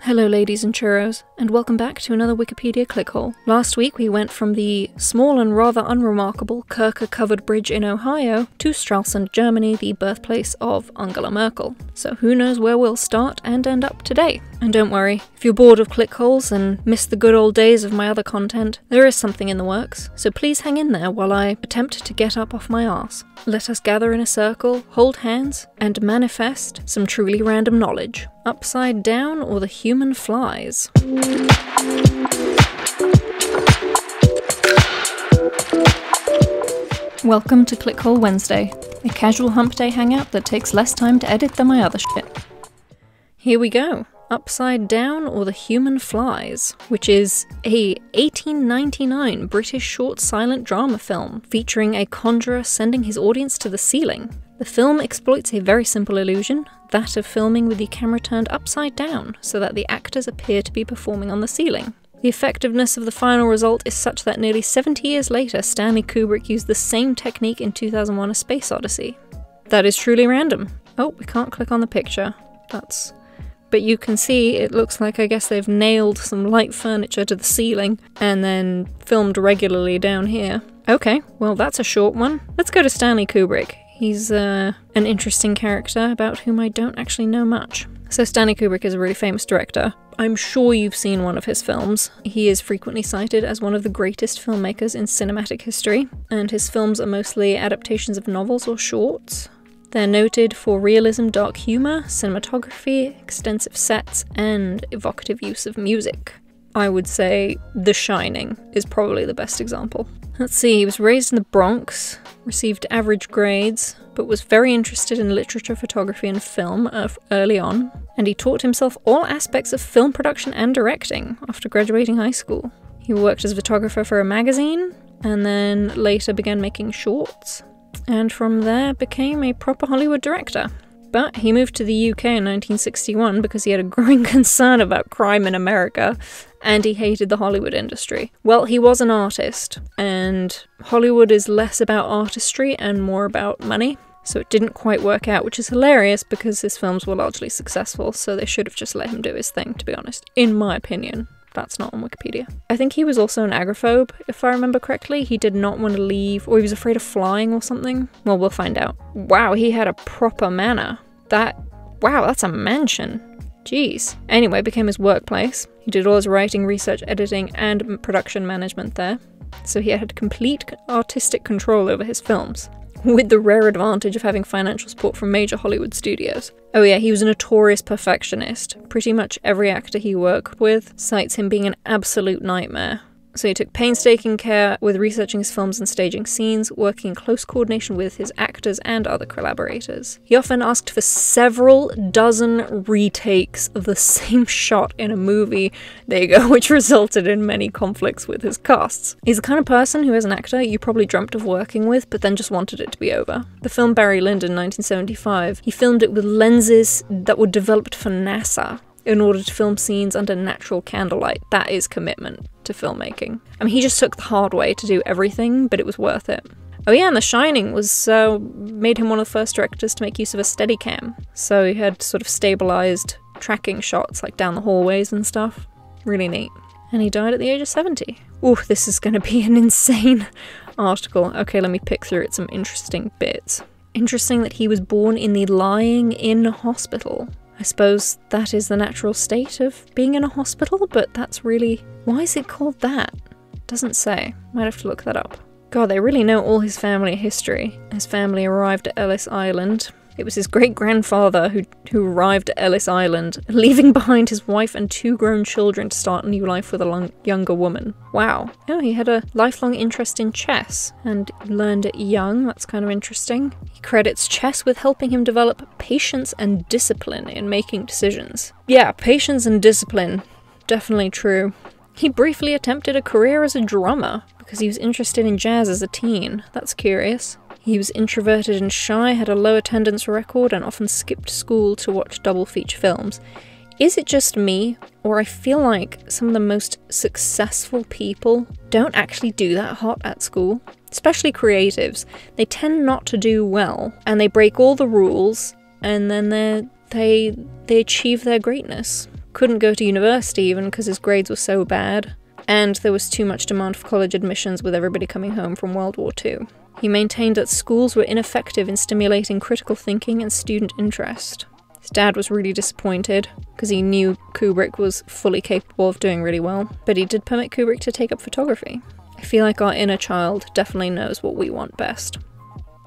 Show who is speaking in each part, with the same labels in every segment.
Speaker 1: Hello ladies and churros, and welcome back to another Wikipedia Clickhole. Last week we went from the small and rather unremarkable Kirker-covered bridge in Ohio to Stralsund, Germany, the birthplace of Angela Merkel. So who knows where we'll start and end up today. And don't worry, if you're bored of clickholes and miss the good old days of my other content, there is something in the works, so please hang in there while I attempt to get up off my arse. Let us gather in a circle, hold hands, and manifest some truly random knowledge. Upside down or the human flies? Welcome to Clickhole Wednesday, a casual hump day hangout that takes less time to edit than my other shit. Here we go. Upside Down or the Human Flies, which is a 1899 British short silent drama film featuring a conjurer sending his audience to the ceiling. The film exploits a very simple illusion, that of filming with the camera turned upside down so that the actors appear to be performing on the ceiling. The effectiveness of the final result is such that nearly 70 years later, Stanley Kubrick used the same technique in 2001: A Space Odyssey. That is truly random. Oh, we can't click on the picture. But you can see it looks like, I guess they've nailed some light furniture to the ceiling and then filmed regularly down here. Okay, well that's a short one. Let's go to Stanley Kubrick. He's an interesting character about whom I don't actually know much. So Stanley Kubrick is a really famous director. I'm sure you've seen one of his films. He is frequently cited as one of the greatest filmmakers in cinematic history, and his films are mostly adaptations of novels or shorts. They're noted for realism, dark humour, cinematography, extensive sets, and evocative use of music. I would say The Shining is probably the best example. Let's see, he was raised in the Bronx, received average grades, but was very interested in literature, photography, and film early on, and he taught himself all aspects of film production and directing after graduating high school. He worked as a photographer for a magazine, and then later began making shorts, and from there became a proper Hollywood director. But he moved to the UK in 1961 because he had a growing concern about crime in America, and he hated the Hollywood industry. Well, he was an artist, and Hollywood is less about artistry and more about money, so it didn't quite work out, which is hilarious because his films were largely successful, so they should have just let him do his thing, to be honest, in my opinion. That's not on Wikipedia. I think he was also an agoraphobe, if I remember correctly. He did not want to leave, or he was afraid of flying or something. Well, we'll find out. Wow, he had a proper manor. Wow, that's a mansion. Jeez. Anyway, it became his workplace. He did all his writing, research, editing, and production management there. So he had complete artistic control over his films, with the rare advantage of having financial support from major Hollywood studios. Oh yeah, he was a notorious perfectionist. Pretty much every actor he worked with cites him being an absolute nightmare. So he took painstaking care with researching his films and staging scenes, working in close coordination with his actors and other collaborators. He often asked for several dozen retakes of the same shot in a movie, there you go, which resulted in many conflicts with his casts. He's the kind of person who, as an actor, you probably dreamt of working with, but then just wanted it to be over. The film Barry Lyndon, 1975, he filmed it with lenses that were developed for NASA in order to film scenes under natural candlelight. That is commitment to filmmaking. I mean, he just took the hard way to do everything, but it was worth it. Oh yeah, and The Shining made him one of the first directors to make use of a Steadicam. So he had sort of stabilized tracking shots, like down the hallways and stuff. Really neat. And he died at the age of 70. Ooh, this is going to be an insane article. Okay, let me pick through it, some interesting bits. Interesting that he was born in the lying-in hospital. I suppose that is the natural state of being in a hospital, but that's really... Why is it called that? Doesn't say. Might have to look that up. God, they really know all his family history. His family arrived at Ellis Island. It was his great-grandfather who arrived at Ellis Island, leaving behind his wife and 2 grown children to start a new life with a younger woman. Wow. Oh, he had a lifelong interest in chess, and learned it young. That's kind of interesting. He credits chess with helping him develop patience and discipline in making decisions. Yeah, patience and discipline. Definitely true. He briefly attempted a career as a drummer, because he was interested in jazz as a teen. That's curious. He was introverted and shy, had a low attendance record, and often skipped school to watch double-feature films. Is it just me, or I feel like some of the most successful people don't actually do that hot at school? Especially creatives. They tend not to do well, and they break all the rules, and then they achieve their greatness. couldn't go to university even because his grades were so bad, and there was too much demand for college admissions with everybody coming home from World War II. He maintained that schools were ineffective in stimulating critical thinking and student interest. His dad was really disappointed, because he knew Kubrick was fully capable of doing really well, but he did permit Kubrick to take up photography. I feel like our inner child definitely knows what we want best.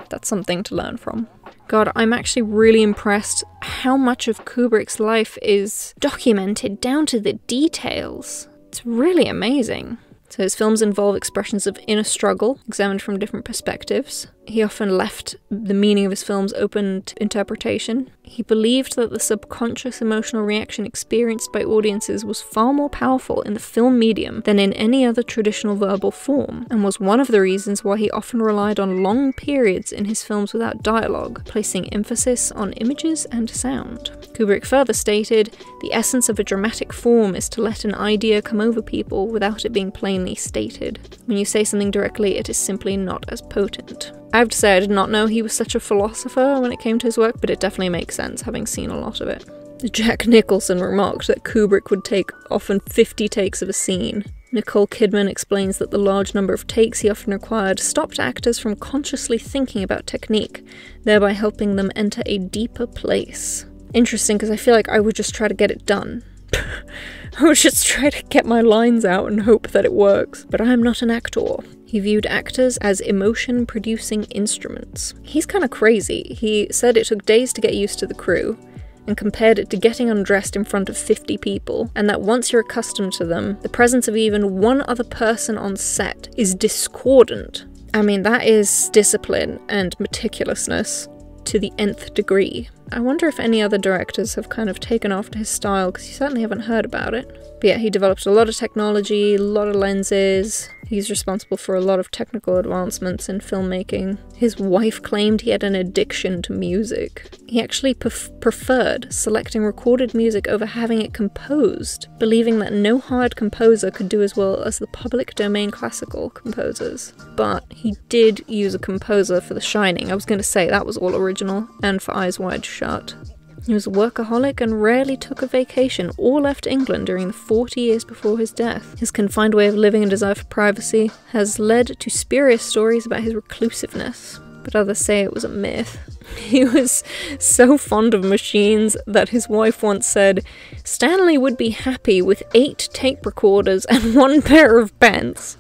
Speaker 1: That's something to learn from. God, I'm actually really impressed how much of Kubrick's life is documented down to the details. It's really amazing. So his films involve expressions of inner struggle, examined from different perspectives. He often left the meaning of his films open to interpretation. He believed that the subconscious emotional reaction experienced by audiences was far more powerful in the film medium than in any other traditional verbal form, and was one of the reasons why he often relied on long periods in his films without dialogue, placing emphasis on images and sound. Kubrick further stated, "The essence of a dramatic form is to let an idea come over people without it being plainly stated. When you say something directly, it is simply not as potent." I have to say I did not know he was such a philosopher when it came to his work, but it definitely makes sense, having seen a lot of it. Jack Nicholson remarked that Kubrick would take often 50 takes of a scene. Nicole Kidman explains that the large number of takes he often required stopped actors from consciously thinking about technique, thereby helping them enter a deeper place. Interesting, because I feel like I would just try to get it done. I would just try to get my lines out and hope that it works, but I'm not an actor. He viewed actors as emotion-producing instruments. He's kind of crazy. He said it took days to get used to the crew, and compared it to getting undressed in front of 50 people, and that once you're accustomed to them, the presence of even one other person on set is discordant. I mean, that is discipline and meticulousness to the nth degree. I wonder if any other directors have kind of taken after his style, because you certainly haven't heard about it. But yeah, he developed a lot of technology, a lot of lenses. He's responsible for a lot of technical advancements in filmmaking. His wife claimed he had an addiction to music. He actually preferred selecting recorded music over having it composed, believing that no hired composer could do as well as the public domain classical composers. But he did use a composer for The Shining. I was going to say that was all original, and for Eyes Wide Shut. He was a workaholic and rarely took a vacation or left England during the 40 years before his death. His confined way of living and desire for privacy has led to spurious stories about his reclusiveness, but others say it was a myth. He was so fond of machines that his wife once said, "Stanley would be happy with 8 tape recorders and 1 pair of pants."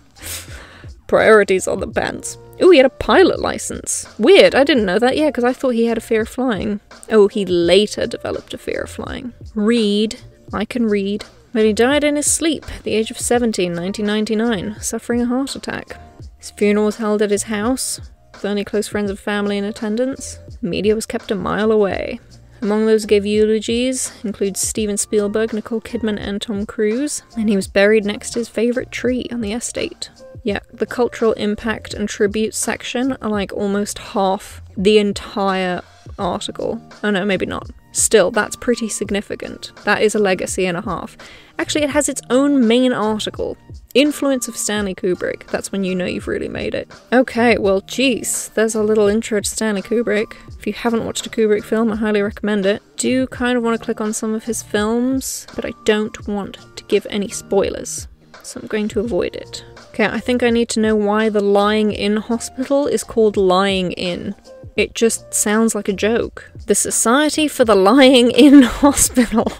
Speaker 1: Priorities on the pants. Ooh, he had a pilot license. Weird, I didn't know that. Yeah, because I thought he had a fear of flying. Oh, he later developed a fear of flying. Read. I can read. But he died in his sleep at the age of 70 in 1999, suffering a heart attack. His funeral was held at his house, with only close friends and family in attendance. The media was kept a mile away. Among those who gave eulogies include Steven Spielberg, Nicole Kidman, and Tom Cruise, and he was buried next to his favourite tree on the estate. Yeah, the cultural impact and tribute section are like almost half the entire article. Oh no, maybe not. Still, that's pretty significant. That is a legacy and a half. Actually, it has its own main article. Influence of Stanley Kubrick. That's when you know you've really made it. Okay, well, geez, there's a little intro to Stanley Kubrick. If you haven't watched a Kubrick film, I highly recommend it. Do kind of want to click on some of his films, but I don't want to give any spoilers, so I'm going to avoid it. Okay, I think I need to know why the lying in hospital is called Lying In. It just sounds like a joke. The Society for the Lying In Hospital.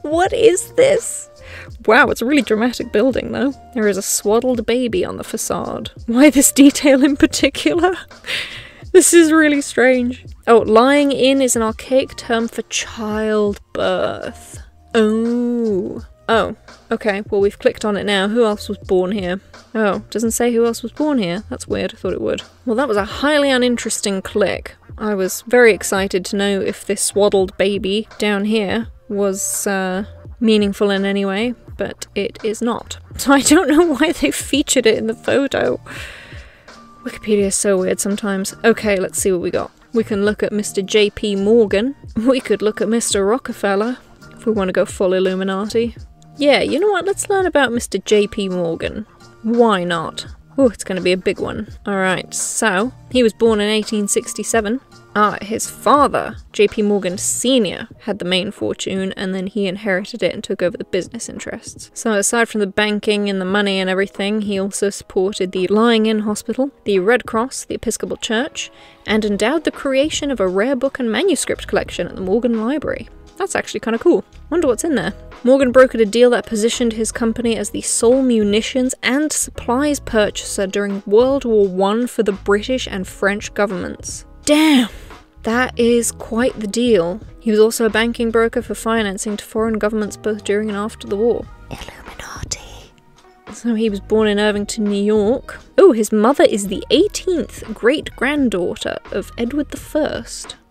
Speaker 1: What is this? Wow, it's a really dramatic building though. There is a swaddled baby on the facade. Why this detail in particular? This is really strange. Oh, lying in is an archaic term for childbirth. Oh. Oh, okay, well we've clicked on it now. Who else was born here? Oh, doesn't say who else was born here. That's weird, I thought it would. Well, that was a highly uninteresting click. I was very excited to know if this swaddled baby down here was meaningful in any way, but it is not. So I don't know why they featured it in the photo. Wikipedia is so weird sometimes. Okay, let's see what we got. We can look at Mr. J.P. Morgan. We could look at Mr. Rockefeller, if we want to go full Illuminati. Yeah, you know what? Let's learn about Mr. J.P. Morgan. Why not? Oh, it's going to be a big one. Alright, so he was born in 1867. His father, JP Morgan Sr., had the main fortune, and then he inherited it and took over the business interests. So aside from the banking and the money and everything, he also supported the Lying-in Hospital, the Red Cross, the Episcopal Church, and endowed the creation of a rare book and manuscript collection at the Morgan Library. That's actually kind of cool. Wonder what's in there. Morgan brokered a deal that positioned his company as the sole munitions and supplies purchaser during World War I for the British and French governments. Damn! That is quite the deal. He was also a banking broker for financing to foreign governments both during and after the war. Illuminati. So he was born in Irvington, New York. Oh, his mother is the 18th great-granddaughter of Edward I.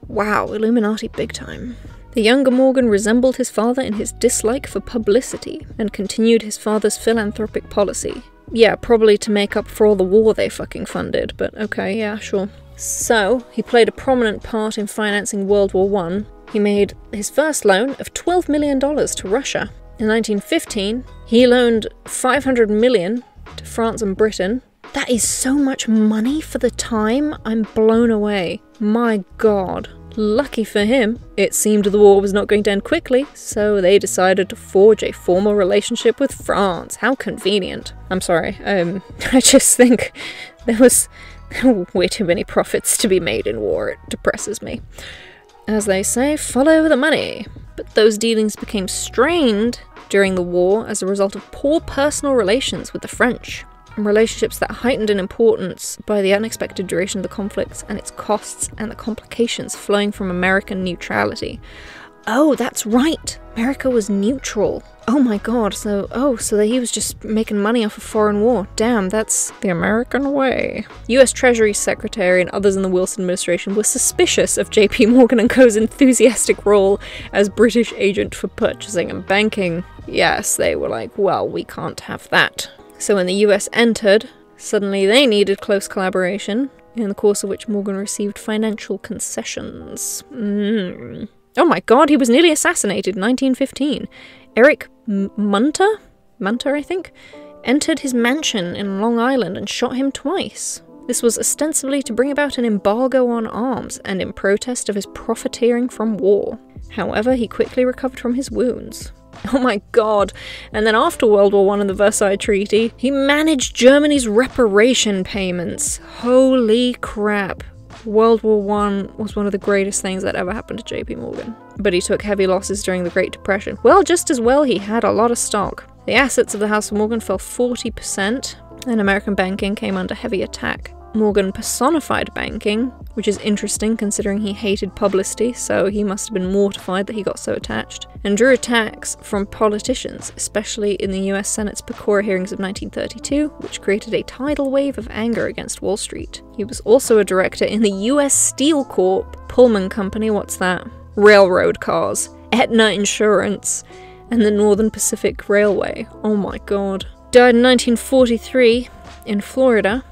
Speaker 1: Wow, Illuminati big time. The younger Morgan resembled his father in his dislike for publicity, and continued his father's philanthropic policy. Yeah, probably to make up for all the war they fucking funded, but okay, yeah, sure. So, he played a prominent part in financing World War I. He made his first loan of $12 million to Russia. In 1915, he loaned $500 million to France and Britain. That is so much money for the time. I'm blown away. My god. Lucky for him, it seemed the war was not going to end quickly, so they decided to forge a formal relationship with France. How convenient. I'm sorry, I just think there were way too many profits to be made in war. It depresses me. As they say, follow the money. But those dealings became strained during the war as a result of poor personal relations with the French. Relationships that heightened in importance by the unexpected duration of the conflicts and its costs and the complications flowing from American neutrality. Oh, that's right! America was neutral. Oh my god, so that he was just making money off a foreign war. Damn, that's the American way. US Treasury Secretary and others in the Wilson administration were suspicious of JP Morgan & Co.'s enthusiastic role as British agent for purchasing and banking. Yes, they were like, well, we can't have that. So when the US entered, suddenly they needed close collaboration, in the course of which Morgan received financial concessions. Oh my god, he was nearly assassinated in 1915. Eric Munter, I think, entered his mansion in Long Island and shot him twice. This was ostensibly to bring about an embargo on arms and in protest of his profiteering from war. However, he quickly recovered from his wounds. Oh my god. And then after World War I and the Versailles Treaty, he managed Germany's reparation payments. Holy crap. World War I was one of the greatest things that ever happened to JP Morgan. But he took heavy losses during the Great Depression. Well, just as well, he had a lot of stock. The assets of the House of Morgan fell 40%, and American banking came under heavy attack. Morgan personified banking, which is interesting considering he hated publicity, so he must have been mortified that he got so attached, and drew attacks from politicians, especially in the US Senate's Pecora hearings of 1932, which created a tidal wave of anger against Wall Street. He was also a director in the US Steel Corp, Pullman Company, what's that? Railroad cars, Aetna Insurance, and the Northern Pacific Railway. Oh my god. Died in 1943 in Florida,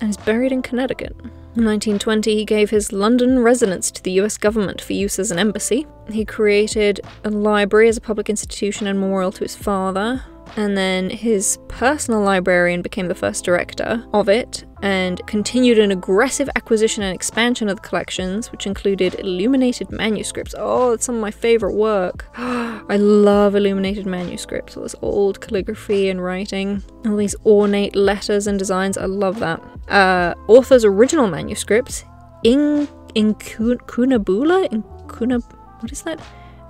Speaker 1: and is buried in Connecticut. In 1920, he gave his London residence to the US government for use as an embassy. He created a library as a public institution and memorial to his father, and then his personal librarian became the first director of it, and continued an aggressive acquisition and expansion of the collections, which included illuminated manuscripts. Oh, it's some of my favourite work. I love illuminated manuscripts, all this old calligraphy and writing, all these ornate letters and designs. I love that. Author's original manuscripts, what is that?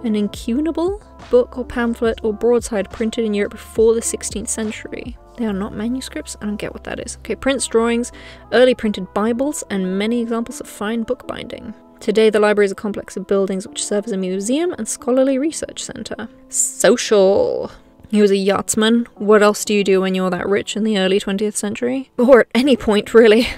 Speaker 1: An incunable book or pamphlet or broadside printed in Europe before the 16th century. They are not manuscripts? I don't get what that is. Okay, prints, drawings, early printed Bibles, and many examples of fine bookbinding. Today, the library is a complex of buildings which serve as a museum and scholarly research centre. Social. He was a yachtsman. What else do you do when you're that rich in the early 20th century? Or at any point, really.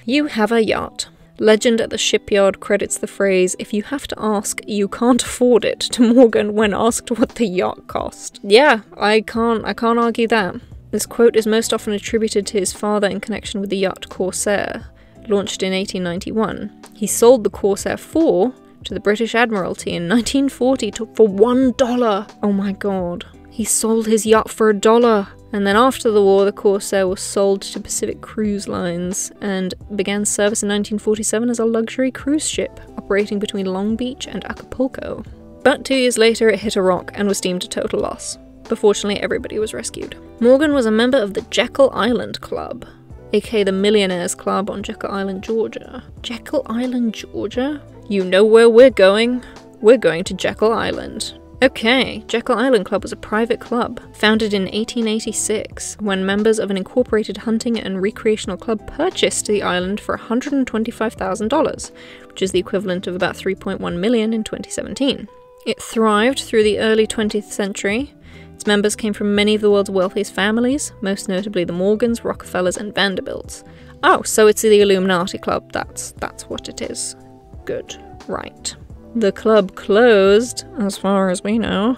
Speaker 1: You have a yacht. Legend at the shipyard credits the phrase, "If you have to ask, you can't afford it," to Morgan when asked what the yacht cost. Yeah, I can't argue that. This quote is most often attributed to his father in connection with the yacht Corsair, launched in 1891. He sold the Corsair 4 to the British Admiralty in 1940 for $1. Oh my god. He sold his yacht for $1. And then after the war, the Corsair was sold to Pacific Cruise Lines and began service in 1947 as a luxury cruise ship, operating between Long Beach and Acapulco. But 2 years later, it hit a rock and was deemed a total loss. But fortunately, everybody was rescued. Morgan was a member of the Jekyll Island Club, aka the Millionaires Club on Jekyll Island, Georgia. Jekyll Island, Georgia? You know where we're going. We're going to Jekyll Island. Okay, Jekyll Island Club was a private club, founded in 1886, when members of an incorporated hunting and recreational club purchased the island for $125,000, which is the equivalent of about $3.1 million in 2017. It thrived through the early 20th century. Its members came from many of the world's wealthiest families, most notably the Morgans, Rockefellers, and Vanderbilts. Oh, so it's the Illuminati Club. That's what it is. Good. Right. The club closed, as far as we know,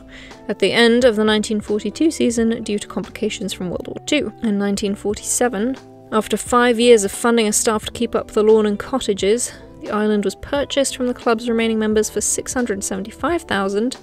Speaker 1: at the end of the 1942 season due to complications from World War II. In 1947, after 5 years of funding a staff to keep up the lawn and cottages, the island was purchased from the club's remaining members for $675,000.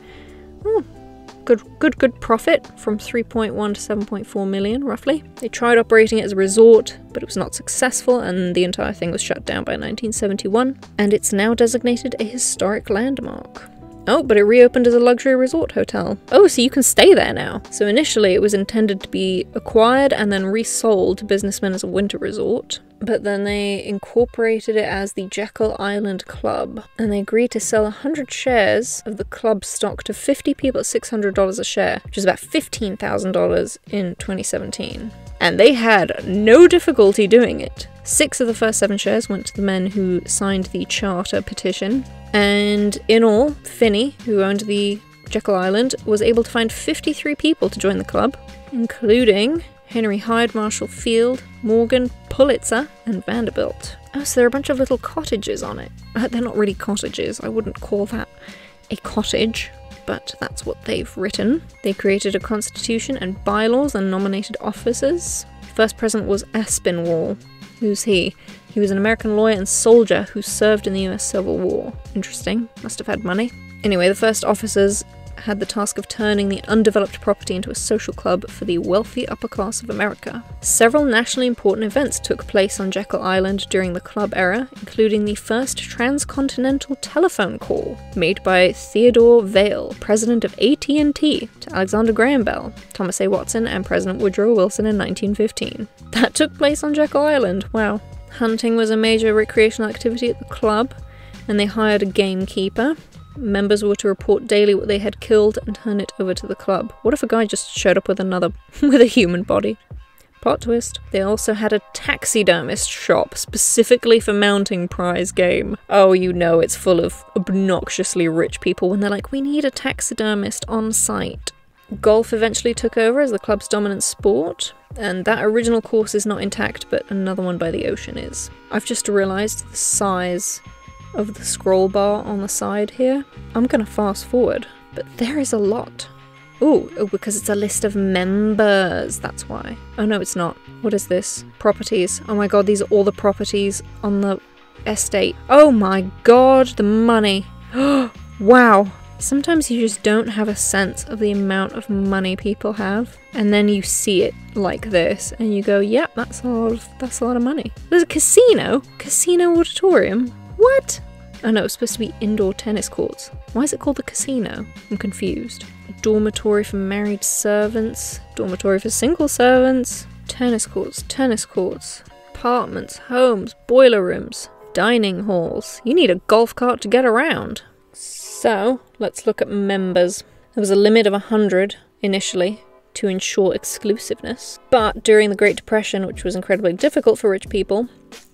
Speaker 1: Good profit, from 3.1 to 7.4 million, roughly. They tried operating it as a resort, but it was not successful, and the entire thing was shut down by 1971, and it's now designated a historic landmark. Oh, but it reopened as a luxury resort hotel. Oh, so you can stay there now. So initially it was intended to be acquired and then resold to businessmen as a winter resort, but then they incorporated it as the Jekyll Island Club, and they agreed to sell 100 shares of the club stock to 50 people at $600 a share, which is about $15,000 in 2017. And they had no difficulty doing it. 6 of the first 7 shares went to the men who signed the charter petition, and in all, Finney, who owned the Jekyll Island, was able to find 53 people to join the club, including Henry Hyde, Marshall Field, Morgan, Pulitzer, and Vanderbilt. Oh, so there are a bunch of little cottages on it. They're not really cottages, I wouldn't call that a cottage, but that's what they've written. They created a constitution and bylaws and nominated officers. First president was Aspinwall. Who's he? He was an American lawyer and soldier who served in the US Civil War. Interesting. Must have had money. Anyway, the first officers had the task of turning the undeveloped property into a social club for the wealthy upper class of America. Several nationally important events took place on Jekyll Island during the club era, including the first transcontinental telephone call made by Theodore Vail, president of AT&T, to Alexander Graham Bell, Thomas A. Watson, and President Woodrow Wilson in 1915. That took place on Jekyll Island. Wow. Hunting was a major recreational activity at the club, and they hired a gamekeeper. Members were to report daily what they had killed and turn it over to the club. What if a guy just showed up with with a human body? Plot twist. They also had a taxidermist shop specifically for mounting prize game. Oh, you know it's full of obnoxiously rich people when they're like, we need a taxidermist on site. Golf eventually took over as the club's dominant sport, and that original course is not intact, but another one by the ocean is. I've just realised the size of the scroll bar on the side here. I'm gonna fast forward, but there is a lot. Oh, because it's a list of members, that's why. Oh no, it's not. What is this? Properties. Oh my god, these are all the properties on the estate. Oh my god, the money. Wow. Sometimes you just don't have a sense of the amount of money people have, and then you see it like this, and you go, yep, that's a lot of money. There's a casino auditorium. What? Oh no, it's supposed to be indoor tennis courts. Why is it called the casino? I'm confused. Dormitory for married servants, dormitory for single servants, tennis courts, apartments, homes, boiler rooms, dining halls. You need a golf cart to get around. So, let's look at members. There was a limit of 100 initially to ensure exclusiveness, but during the Great Depression, which was incredibly difficult for rich people,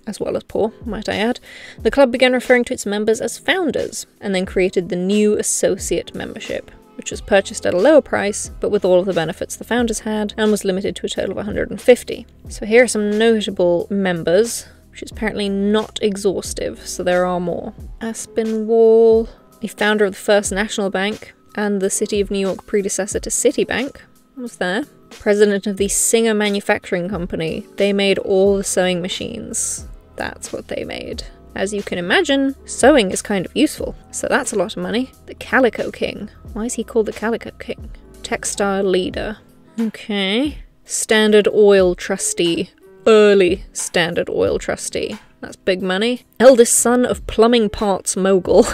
Speaker 1: as well as poor, might I add, the club began referring to its members as founders, and then created the new associate membership, which was purchased at a lower price, but with all of the benefits the founders had, and was limited to a total of 150. So here are some notable members, which is apparently not exhaustive, so there are more. Aspinwall, the founder of the First National Bank, and the City of New York predecessor to Citibank, was there. President of the Singer Manufacturing Company. They made all the sewing machines. That's what they made. As you can imagine, sewing is kind of useful, so that's a lot of money. The Calico King. Why is he called the Calico King? Textile leader. Okay. Standard Oil trustee. Early Standard Oil trustee. That's big money. Eldest son of plumbing parts mogul.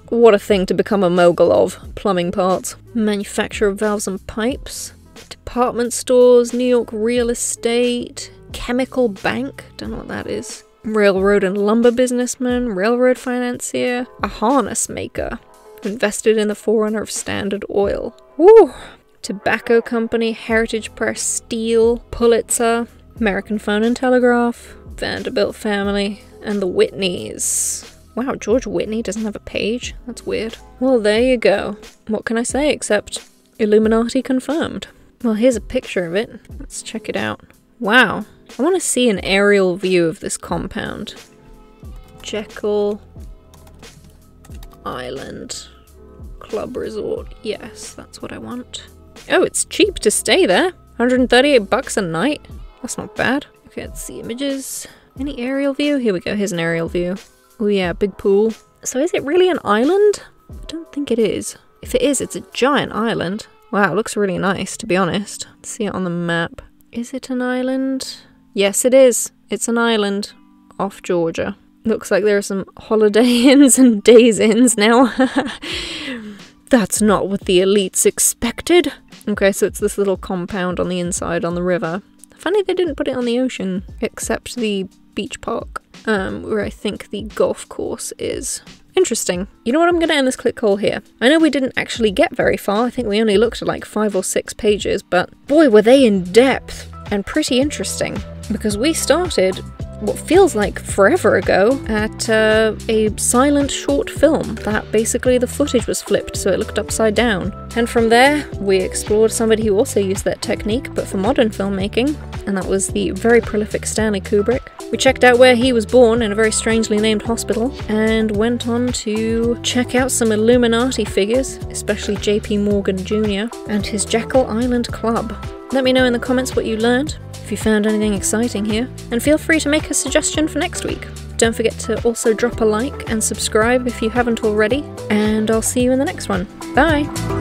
Speaker 1: What a thing to become a mogul of. Plumbing parts. Manufacturer of valves and pipes. Department stores. New York real estate. Chemical bank. Don't know what that is. Railroad and lumber businessman. Railroad financier. A harness maker. Invested in the forerunner of Standard Oil. Woo! Tobacco company. Heritage Press. Steel. Pulitzer. American Phone and Telegraph. Vanderbilt family. And the Whitneys. Wow, George Whitney doesn't have a page? That's weird. Well, there you go. What can I say except Illuminati confirmed? Well, here's a picture of it. Let's check it out. Wow. I want to see an aerial view of this compound. Jekyll Island Club Resort. Yes, that's what I want. Oh, it's cheap to stay there. 138 bucks a night. That's not bad. Okay, let's see images. Any aerial view? Here we go. Here's an aerial view. Oh yeah, big pool. So is it really an island? I don't think it is. If it is, it's a giant island. Wow, it looks really nice, to be honest. Let's see it on the map. Is it an island? Yes, it is. It's an island off Georgia. Looks like there are some holiday inns and days inns now. That's not what the elites expected. Okay, so it's this little compound on the inside on the river. Funny they didn't put it on the ocean, except the beach park, where I think the golf course is. Interesting. You know what, I'm going to end this clickhole here. I know we didn't actually get very far, I think we only looked at like 5 or 6 pages, but boy were they in depth and pretty interesting, because we started what feels like forever ago at a silent short film that basically the footage was flipped so it looked upside down. And from there we explored somebody who also used that technique but for modern filmmaking, and that was the very prolific Stanley Kubrick. We checked out where he was born in a very strangely named hospital and went on to check out some Illuminati figures, especially JP Morgan Jr. and his Jekyll Island Club. Let me know in the comments what you learned, if you found anything exciting here, and feel free to make a suggestion for next week. Don't forget to also drop a like and subscribe if you haven't already, and I'll see you in the next one. Bye!